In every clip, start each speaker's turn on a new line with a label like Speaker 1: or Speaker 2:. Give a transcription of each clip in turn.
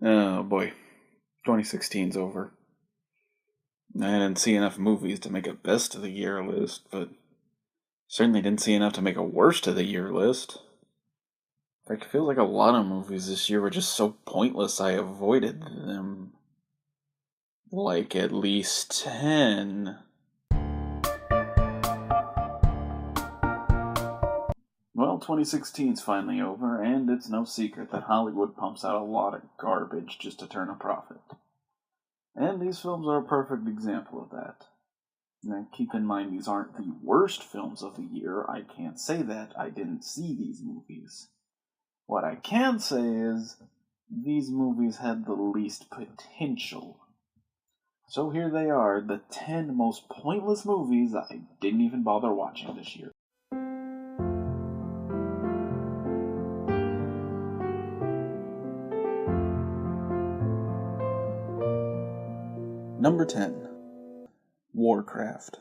Speaker 1: Oh boy, 2016's over. I didn't see enough movies to make a best of the year list, but certainly didn't see enough to make a worst of the year list. In fact, it feels like a lot of movies this year were just so pointless I avoided them. Like at least 10. Well, 2016's finally over, and it's no secret that Hollywood pumps out a lot of garbage just to turn a profit. And these films are a perfect example of that. Now, keep in mind, these aren't the worst films of the year. I can't say that. I didn't see these movies. What I can say is, these movies had the least potential. So here they are, the 10 most pointless movies I didn't even bother watching this year. Number 10. Warcraft.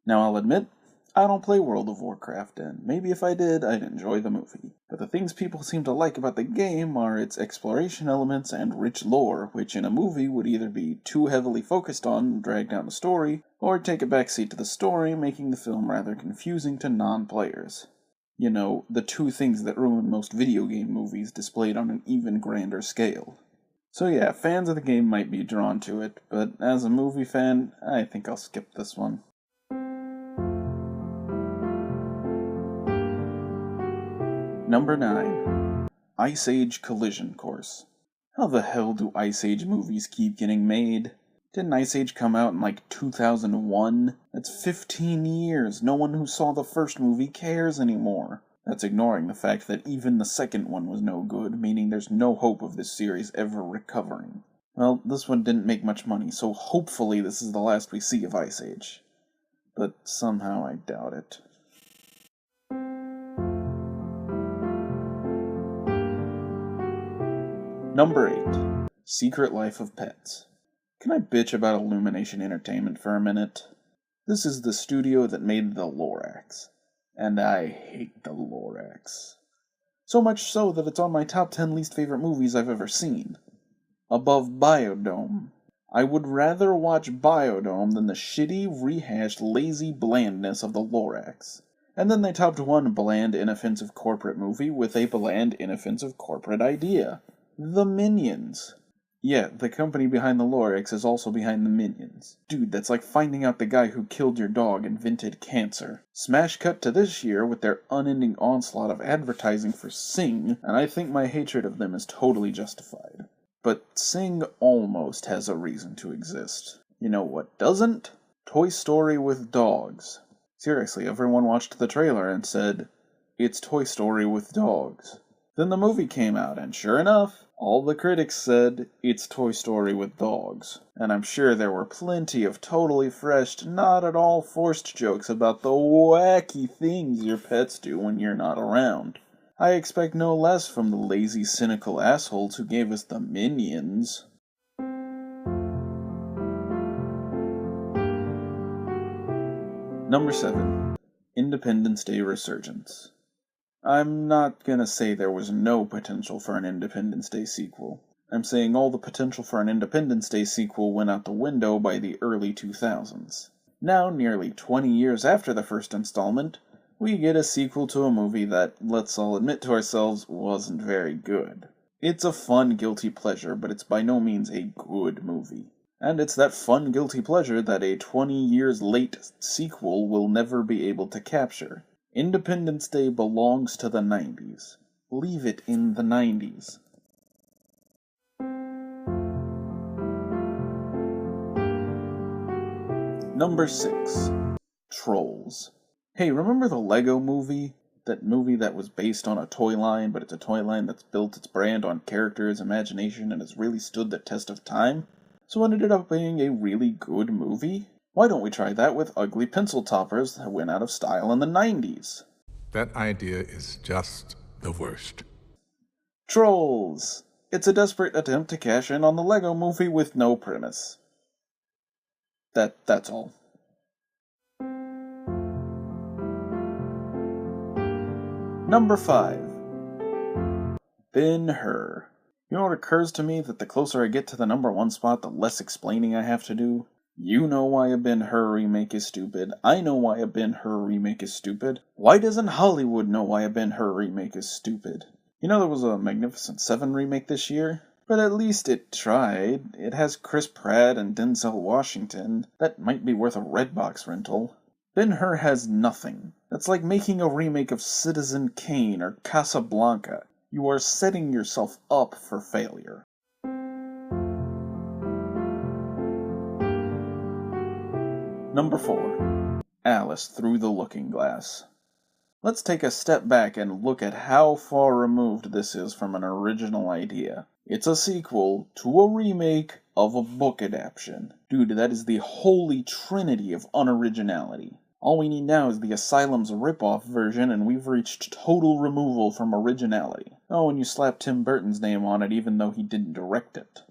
Speaker 1: Now I'll admit, I don't play World of Warcraft, and maybe if I did, I'd enjoy the movie. But the things people seem to like about the game are its exploration elements and rich lore, which in a movie would either be too heavily focused on and drag down the story, or take a backseat to the story, making the film rather confusing to non-players. You know, the two things that ruin most video game movies displayed on an even grander scale. So yeah, fans of the game might be drawn to it, but as a movie fan, I think I'll skip this one. Number 9. Ice Age Collision Course. How the hell do Ice Age movies keep getting made? Didn't Ice Age come out in like 2001? That's 15 years. No one who saw the first movie cares anymore. That's ignoring the fact that even the second one was no good, meaning there's no hope of this series ever recovering. Well, this one didn't make much money, so hopefully this is the last we see of Ice Age. But somehow I doubt it. Number 8. Secret Life of Pets. Can I bitch about Illumination Entertainment for a minute? This is the studio that made the Lorax. And I hate the Lorax. So much so that it's on my top 10 least favorite movies I've ever seen. Above Biodome. I would rather watch Biodome than the shitty, rehashed, lazy blandness of the Lorax. And then they topped one bland, inoffensive corporate movie with a bland, inoffensive corporate idea. The Minions. Yeah, the company behind the Lorax is also behind the Minions. Dude, that's like finding out the guy who killed your dog invented cancer. Smash cut to this year with their unending onslaught of advertising for Sing, and I think my hatred of them is totally justified. But Sing almost has a reason to exist. You know what doesn't? Toy Story with dogs. Seriously, everyone watched the trailer and said, "It's Toy Story with dogs." Then the movie came out, and sure enough, all the critics said, "It's Toy Story with dogs." And I'm sure there were plenty of totally fresh, not at all forced jokes about the wacky things your pets do when you're not around. I expect no less from the lazy, cynical assholes who gave us the Minions. Number 7. Independence Day Resurgence. I'm not gonna say there was no potential for an Independence Day sequel. I'm saying all the potential for an Independence Day sequel went out the window by the early 2000s. Now, nearly 20 years after the first installment, we get a sequel to a movie that, let's all admit to ourselves, wasn't very good. It's a fun guilty pleasure, but it's by no means a good movie. And it's that fun guilty pleasure that a 20 years late sequel will never be able to capture. Independence Day belongs to the 90s. Leave it in the 90s. Number 6. Trolls. Hey, remember the Lego movie? That movie that was based on a toy line, but it's a toy line that's built its brand on characters, imagination, and has really stood the test of time? So it ended up being a really good movie? Why don't we try that with ugly pencil toppers that went out of style in the 90s?
Speaker 2: That idea is just the worst.
Speaker 1: Trolls! It's a desperate attempt to cash in on the Lego movie with no premise. That's all. Number 5. Ben-Hur. You know what occurs to me that the closer I get to the number 1 spot, the less explaining I have to do? You know why a Ben-Hur remake is stupid. I know why a Ben-Hur remake is stupid. Why doesn't Hollywood know why a Ben-Hur remake is stupid? You know there was a Magnificent 7 remake this year? But at least it tried. It has Chris Pratt and Denzel Washington. That might be worth a Redbox rental. Ben-Hur has nothing. That's like making a remake of Citizen Kane or Casablanca. You are setting yourself up for failure. Number 4. Alice Through the Looking Glass. Let's take a step back and look at how far removed this is from an original idea. It's a sequel to a remake of a book adaptation. Dude, that is the holy trinity of unoriginality. All we need now is the Asylum's rip-off version, and we've reached total removal from originality. Oh, and you slap Tim Burton's name on it even though he didn't direct it.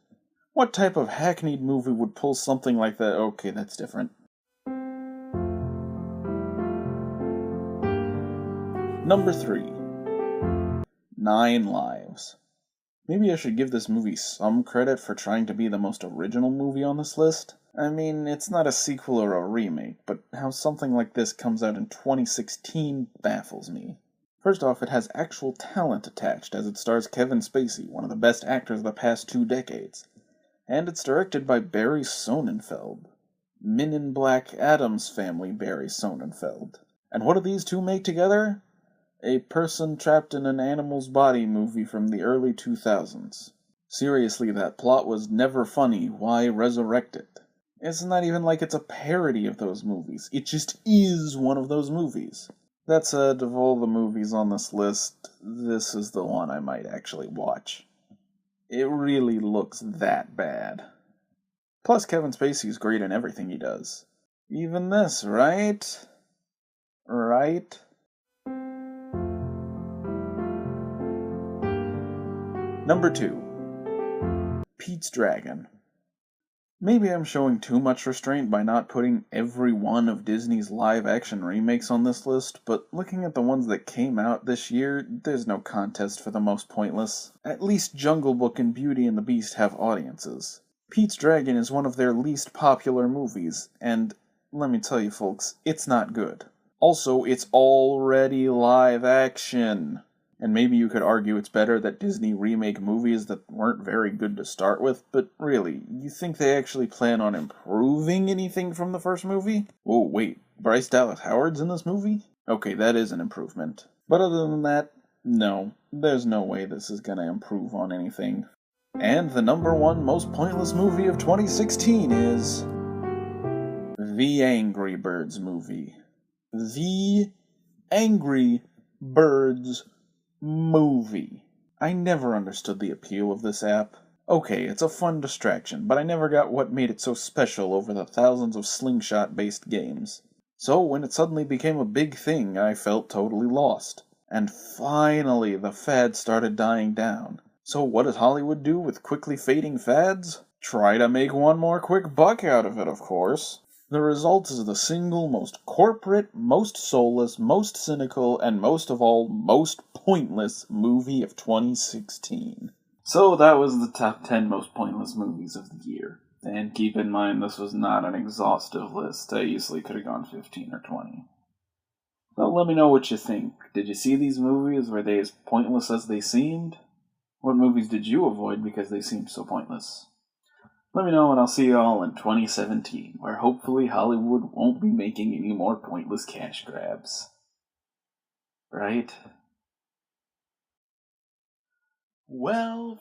Speaker 1: What type of hackneyed movie would pull something like that? Okay, that's different. Number 3. 9 Lives. Maybe I should give this movie some credit for trying to be the most original movie on this list. I mean, it's not a sequel or a remake, but how something like this comes out in 2016 baffles me. First off, it has actual talent attached, as it stars Kevin Spacey, one of the best actors of the past 2 decades. And it's directed by Barry Sonnenfeld. Men in Black Addams Family Barry Sonnenfeld. And what do these two make together? A person trapped in an animal's body movie from the early 2000s. Seriously, that plot was never funny. Why resurrect it? It's not even like it's a parody of those movies. It just is one of those movies. That said, of all the movies on this list, this is the one I might actually watch. It really looks that bad. Plus, Kevin Spacey's great in everything he does. Even this, right? Right? Number 2. Pete's Dragon. Maybe I'm showing too much restraint by not putting every one of Disney's live-action remakes on this list, but looking at the ones that came out this year, there's no contest for the most pointless. At least Jungle Book and Beauty and the Beast have audiences. Pete's Dragon is one of their least popular movies, and let me tell you folks, it's not good. Also, it's already live-action. And maybe you could argue it's better that Disney remake movies that weren't very good to start with, but really, you think they actually plan on improving anything from the first movie? Oh, wait, Bryce Dallas Howard's in this movie? Okay, that is an improvement. But other than that, no, there's no way this is gonna improve on anything. And the number 1 most pointless movie of 2016 is... The Angry Birds movie. The Angry Birds movie. I never understood the appeal of this app. Okay, it's a fun distraction, but I never got what made it so special over the thousands of slingshot-based games. So when it suddenly became a big thing, I felt totally lost. And finally, the fad started dying down. So what does Hollywood do with quickly fading fads? Try to make one more quick buck out of it, of course. The result is the single most corporate, most soulless, most cynical, and most of all, most pointless movie of 2016. So that was the top 10 most pointless movies of the year. And keep in mind, this was not an exhaustive list. I easily could have gone 15 or 20. So let me know what you think. Did you see these movies? Were they as pointless as they seemed? What movies did you avoid because they seemed so pointless? Let me know, and I'll see you all in 2017, where hopefully Hollywood won't be making any more pointless cash grabs. Right? Well,